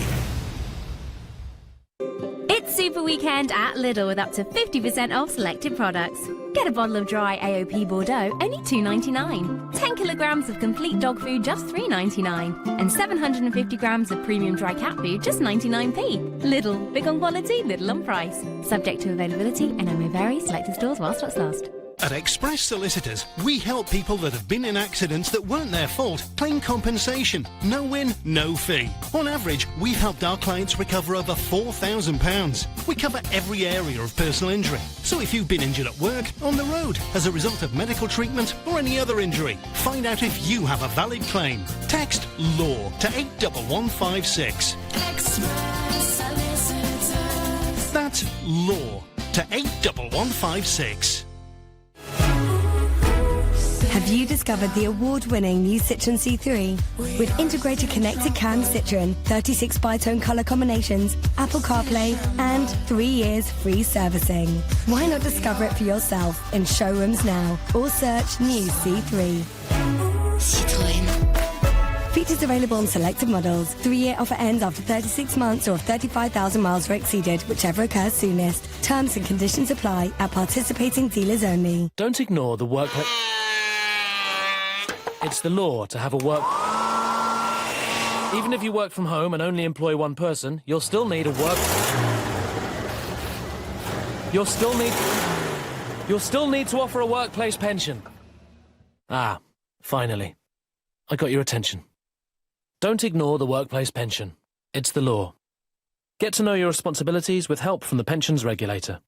Speaker 11: It's Super Weekend at Lidl with up to 50% off selected products. Get a bottle of dry AOP Bordeaux, only $2.99. 10 kilograms of complete dog food, just $3.99. And 750 grams of premium dry cat food, just 99p. Lidl, big on quality, little on price. Subject to availability and may vary. Selected stores while stocks last.
Speaker 12: At Express Solicitors, we help people that have been in accidents that weren't their fault claim compensation. No win, no fee. On average, we've helped our clients recover over £4,000. We cover every area of personal injury. So if you've been injured at work, on the road, as a result of medical treatment or any other injury, find out if you have a valid claim. Text LAW to 81156. Express Solicitors. That's LAW to 81156.
Speaker 13: Have you discovered the award-winning new Citroen C3? With integrated connected cam Citroen, 36 bi-tone colour combinations, Apple CarPlay, and 3 years free servicing. Why not discover it for yourself in showrooms now, or search new C3. Citroen. Features available on selected models. 3-year offer ends after 36 months or if 35,000 miles are exceeded, whichever occurs soonest. Terms and conditions apply at participating dealers only.
Speaker 25: Don't ignore the workplace. It's the law to have a work... Even if you work from home and only employ one person, you'll still need a work... You'll still need to offer a workplace pension. Ah, finally. I got your attention. Don't ignore the workplace pension. It's the law. Get to know your responsibilities with help from the pensions regulator.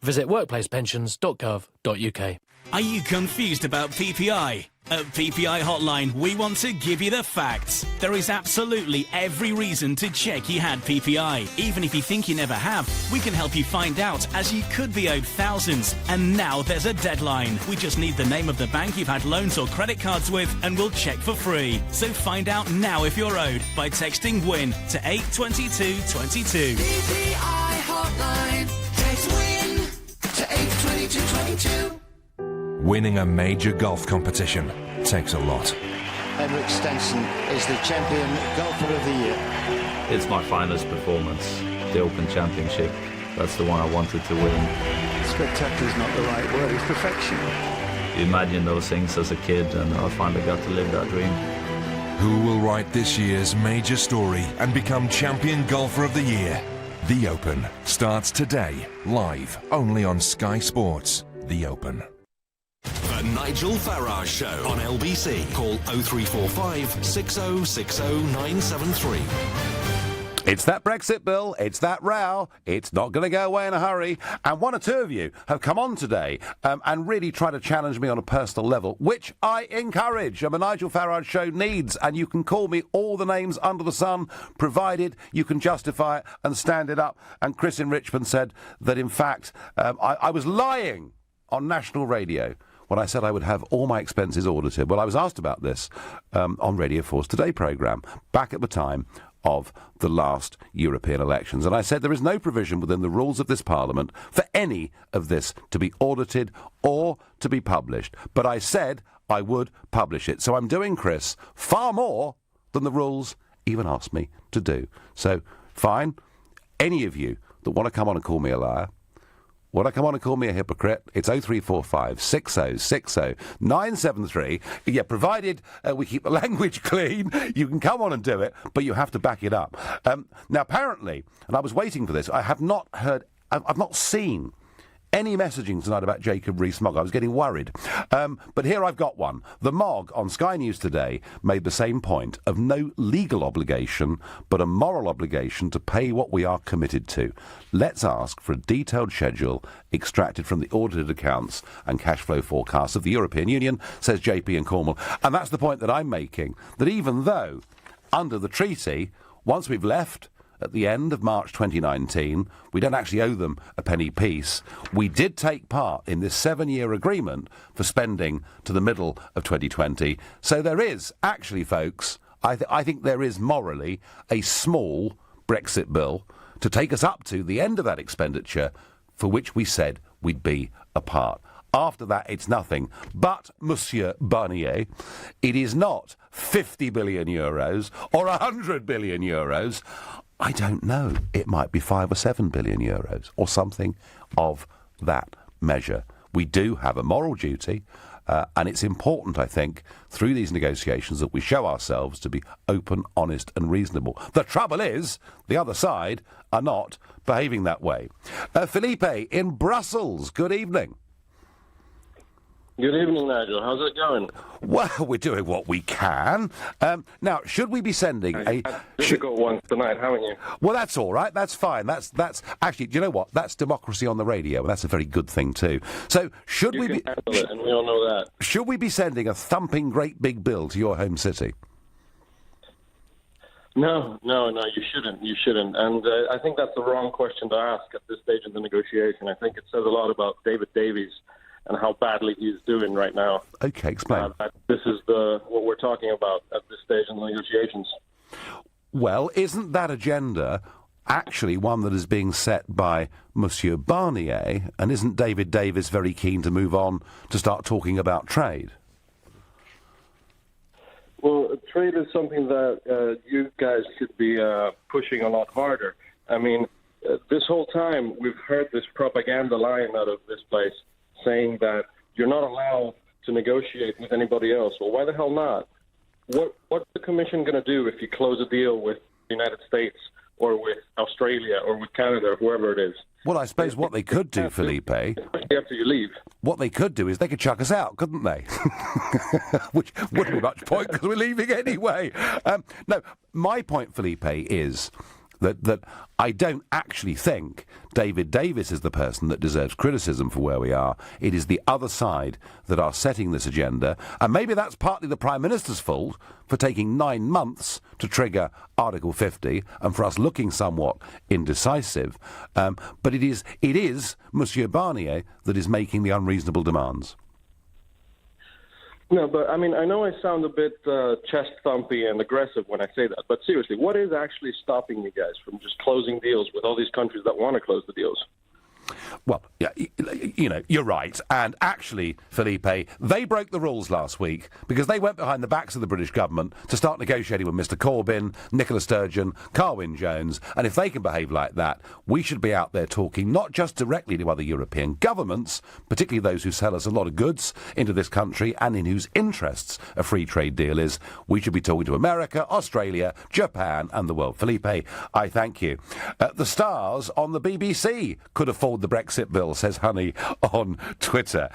Speaker 25: Visit workplacepensions.gov.uk.
Speaker 14: Are you confused about PPI? At PPI Hotline, we want to give you the facts. There is absolutely every reason to check you had PPI. Even if you think you never have, we can help you find out, as you could be owed thousands. And now there's a deadline. We just need the name of the bank you've had loans or credit cards with, and we'll check for free. So find out now if you're owed by texting WIN to 82222.
Speaker 17: PPI Hotline. Text WIN to 82222.
Speaker 18: Winning a major golf competition takes a lot.
Speaker 20: Henrik Stenson is the champion golfer of the year.
Speaker 21: It's my finest performance, the Open Championship. That's the one I wanted to win.
Speaker 20: Spectacular is not the right word, it's perfection.
Speaker 21: You imagine those things as a kid, and I finally got to live that dream.
Speaker 18: Who will write this year's major story and become champion golfer of the year? The Open starts today, live only on Sky Sports. The Open.
Speaker 1: The Nigel Farage Show on LBC. Call 0345 6060 973.
Speaker 3: It's that Brexit bill, it's that row, it's not going to go away in a hurry. And one or two of you have come on today and really tried to challenge me on a personal level, which I encourage. A Nigel Farage Show needs, and you can call me all the names under the sun, provided you can justify it and stand it up. And Chris in Richmond said that, in fact, I was lying on national radio when I said I would have all my expenses audited. Well, I was asked about this on Radio 4's Today programme, back at the time of the last European elections. And I said there is no provision within the rules of this Parliament for any of this to be audited or to be published. But I said I would publish it. So I'm doing, Chris, far more than the rules even asked me to do. So, fine. Any of you that want to come on and call me a liar, want to come on and call me a hypocrite, it's 0345 6060 973. Yeah, provided we keep the language clean, you can come on and do it, but you have to back it up. Now, apparently, and I was waiting for this, I have not heard, I've not seen any messaging tonight about Jacob Rees-Mogg. I was getting worried. But here I've got one. The Mogg on Sky News today made the same point of no legal obligation, but a moral obligation to pay what we are committed to. Let's ask for a detailed schedule extracted from the audited accounts and cash flow forecasts of the European Union, says JP in Cornwall. And that's the point that I'm making, that even though, under the treaty, once we've left at the end of March 2019, we don't actually owe them a penny piece. We did take part in this 7-year agreement for spending to the middle of 2020. So there is, actually, folks, I think there is morally a small Brexit bill to take us up to the end of that expenditure for which we said we'd be a part. After that, it's nothing. But, Monsieur Barnier, it is not 50 billion euros or 100 billion euros. I don't know. It might be 5 or 7 billion euros or something of that measure. We do have a moral duty, and it's important, I think, through these negotiations that we show ourselves to be open, honest and reasonable. The trouble is, the other side are not behaving that way. Felipe in Brussels, good evening.
Speaker 26: Good evening, Nigel. How's it going?
Speaker 3: Well, we're doing what we can. Now, should we be sending a
Speaker 26: difficult one tonight, haven't you?
Speaker 3: Well, that's all right. That's fine. That's actually, do you know what? That's democracy on the radio, and that's a very good thing too. So, should we be
Speaker 26: handle it, and we all know that.
Speaker 3: Should we be sending a thumping great big bill to your home city?
Speaker 26: No, you shouldn't. You shouldn't. And I think that's the wrong question to ask at this stage of the negotiation. I think it says a lot about David Davies and how badly he's doing right now.
Speaker 3: Okay, explain.
Speaker 26: This is what we're talking about at this stage in the negotiations.
Speaker 3: Well, isn't that agenda actually one that is being set by Monsieur Barnier, and isn't David Davis very keen to move on to start talking about trade?
Speaker 26: Well, trade is something that you guys should be pushing a lot harder. I mean, this whole time we've heard this propaganda line out of this place, saying that you're not allowed to negotiate with anybody else. Well, why the hell not? What's the Commission going to do if you close a deal with the United States or with Australia or with Canada or whoever it is?
Speaker 3: Well, I suppose what they could do, Felipe,
Speaker 26: after you leave,
Speaker 3: what they could do is they could chuck us out, couldn't they? Which wouldn't be much point because we're leaving anyway. No, my point, Felipe, is that I don't actually think David Davis is the person that deserves criticism for where we are. It is the other side that are setting this agenda, and maybe that's partly the Prime Minister's fault for taking 9 months to trigger Article 50 and for us looking somewhat indecisive. But it is Monsieur Barnier that is making the unreasonable demands.
Speaker 26: No, but I mean, I know I sound a bit chest-thumpy and aggressive when I say that, but seriously, what is actually stopping you guys from just closing deals with all these countries that want to close the deals?
Speaker 3: Well, yeah, you know, you're right. And actually, Felipe, they broke the rules last week because they went behind the backs of the British government to start negotiating with Mr Corbyn, Nicola Sturgeon, Carwyn Jones. And if they can behave like that, we should be out there talking not just directly to other European governments, particularly those who sell us a lot of goods into this country and in whose interests a free trade deal is. We should be talking to America, Australia, Japan and the world. Felipe, I thank you. The stars on the BBC could afford the Brexit bill, says Honey on Twitter.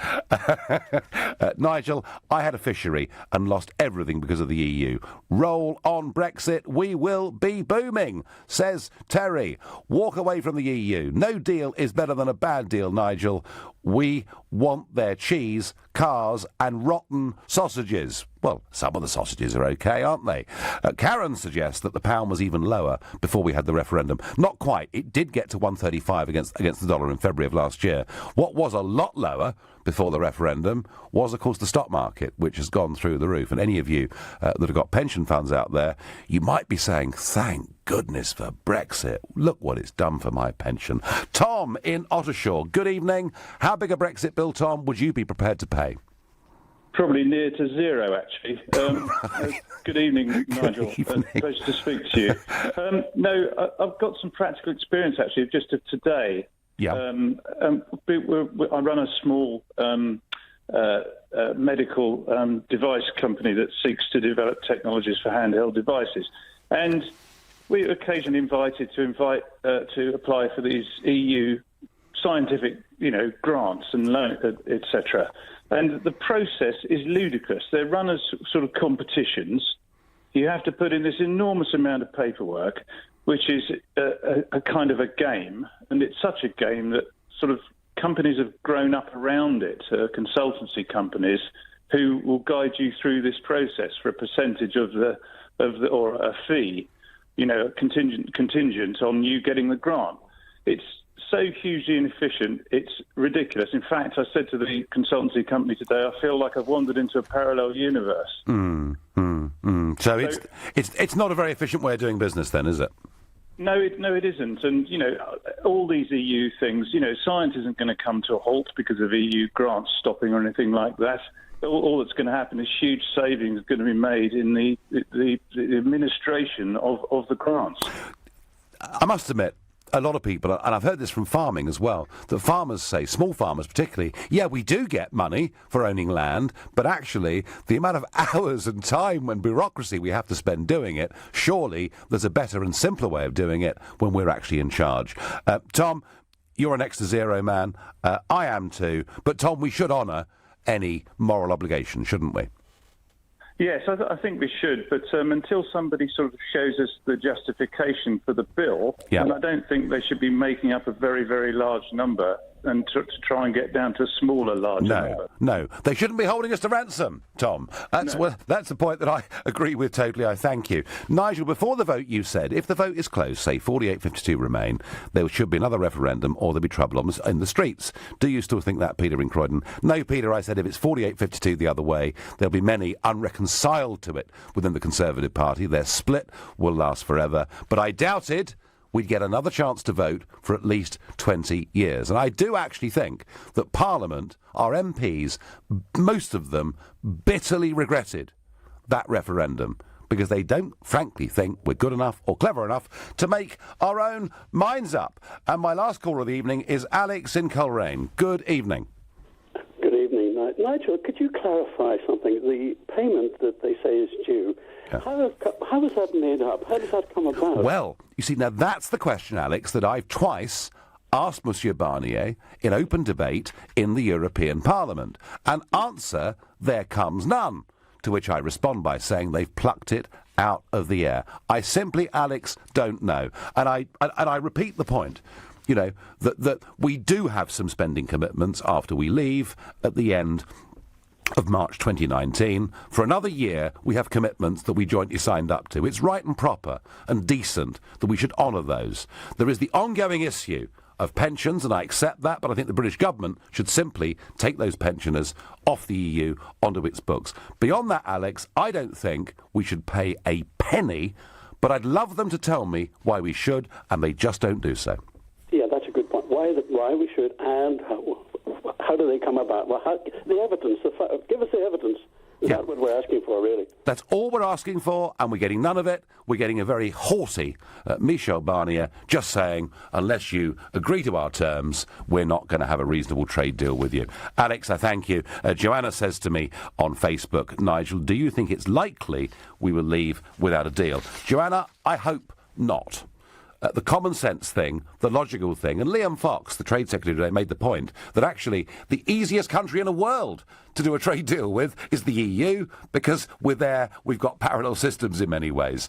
Speaker 3: Nigel, I had a fishery and lost everything because of the EU. Roll on Brexit, we will be booming, says Terry. Walk away from the EU. No deal is better than a bad deal, Nigel. We want their cheese, cars and rotten sausages. Well, some of the sausages are okay, aren't they? Karen suggests that the pound was even lower before we had the referendum. Not quite. It did get to 135 against the dollar in February of last year. What was a lot lower before the referendum was, of course, the stock market, which has gone through the roof. And any of you that have got pension funds out there, you might be saying, thank goodness for Brexit. Look what it's done for my pension. Tom in Ottershaw, good evening. How big a Brexit bill, Tom, would you be prepared to pay?
Speaker 2: Probably near to zero, actually. Good evening, Nigel. Pleasure to speak to you. No, I've got some practical experience, actually, just of today.
Speaker 3: Yeah.
Speaker 2: I run a small medical device company that seeks to develop technologies for handheld devices. And we're occasionally invited to apply for these EU scientific, grants and loan, etc. And the process is ludicrous. They're run as sort of competitions. You have to put in this enormous amount of paperwork, which is a kind of a game. And it's such a game that sort of companies have grown up around it, consultancy companies, who will guide you through this process for a percentage of the or a fee, contingent on you getting the grant. It's so hugely inefficient, it's ridiculous. In fact, I said to the consultancy company today, I feel like I've wandered into a parallel universe.
Speaker 3: So it's not a very efficient way of doing business then, is it?
Speaker 2: No, it isn't. And, all these EU things, science isn't going to come to a halt because of EU grants stopping or anything like that. All that's going to happen is huge savings going to be made in the administration of the grants.
Speaker 3: I must admit, a lot of people, and I've heard this from farming as well, that farmers say, small farmers particularly, yeah, we do get money for owning land, but actually the amount of hours and time and bureaucracy we have to spend doing it, surely there's a better and simpler way of doing it when we're actually in charge. Tom, you're an next to zero man. I am too. But Tom, we should honour any moral obligation, shouldn't we?
Speaker 2: Yes, I think we should, but until somebody sort of shows us the justification for the bill, and I don't think they should be making up a very, very large number and to try and get down to a smaller, larger number. No,
Speaker 3: they shouldn't be holding us to ransom, Tom. That's the point that I agree with totally. I thank you. Nigel, before the vote you said, if the vote is closed, say 48-52 remain, there should be another referendum or there'll be trouble in the streets. Do you still think that, Peter in Croydon? No, Peter, I said if it's 48-52 the other way, there'll be many unreconciled to it within the Conservative Party. Their split will last forever. But I doubted we'd get another chance to vote for at least 20 years. And I do actually think that Parliament, our MPs, most of them bitterly regretted that referendum because they don't, frankly, think we're good enough or clever enough to make our own minds up. And my last caller of the evening is Alex in Coleraine. Good evening.
Speaker 4: Good evening. Nigel, could you clarify something? The payment that they say is due, how is that made up? How does that come about?
Speaker 3: Well, you see, now that's the question, Alex, that I've twice asked Monsieur Barnier in open debate in the European Parliament. And answer, there comes none. To which I respond by saying they've plucked it out of the air? I simply, Alex, don't know. And I repeat the point, you know, that we do have some spending commitments after we leave at the end of March 2019. For another year, we have commitments that we jointly signed up to. It's right and proper and decent that we should honour those. There is the ongoing issue of pensions, and I accept that, but I think the British government should simply take those pensioners off the EU onto its books. Beyond that, Alex, I don't think we should pay a penny, but I'd love them to tell me why we should, and they just don't do so.
Speaker 4: Yeah, that's a good point. Why we should, and how do they come about? Well, the evidence. Give us the evidence. That's what we're asking for, really.
Speaker 3: That's all we're asking for, and we're getting none of it. We're getting a very haughty Michel Barnier just saying, unless you agree to our terms, we're not going to have a reasonable trade deal with you. Alex, I thank you. Joanna says to me on Facebook, Nigel, do you think it's likely we will leave without a deal? Joanna, I hope not. The common sense thing, the logical thing, and Liam Fox, the Trade Secretary today, made the point that actually the easiest country in the world to do a trade deal with is the EU, because we're there, we've got parallel systems in many ways.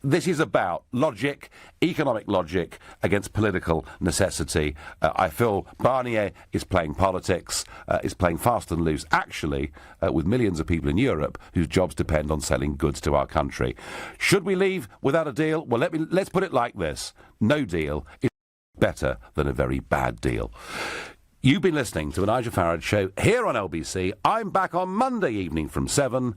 Speaker 3: This is about logic, economic logic, against political necessity. I feel Barnier is playing politics, is playing fast and loose, actually, with millions of people in Europe whose jobs depend on selling goods to our country. Should we leave without a deal? Well, let's put it like this. No deal is better than a very bad deal. You've been listening to a Nigel Farage show here on LBC. I'm back on Monday evening from 7.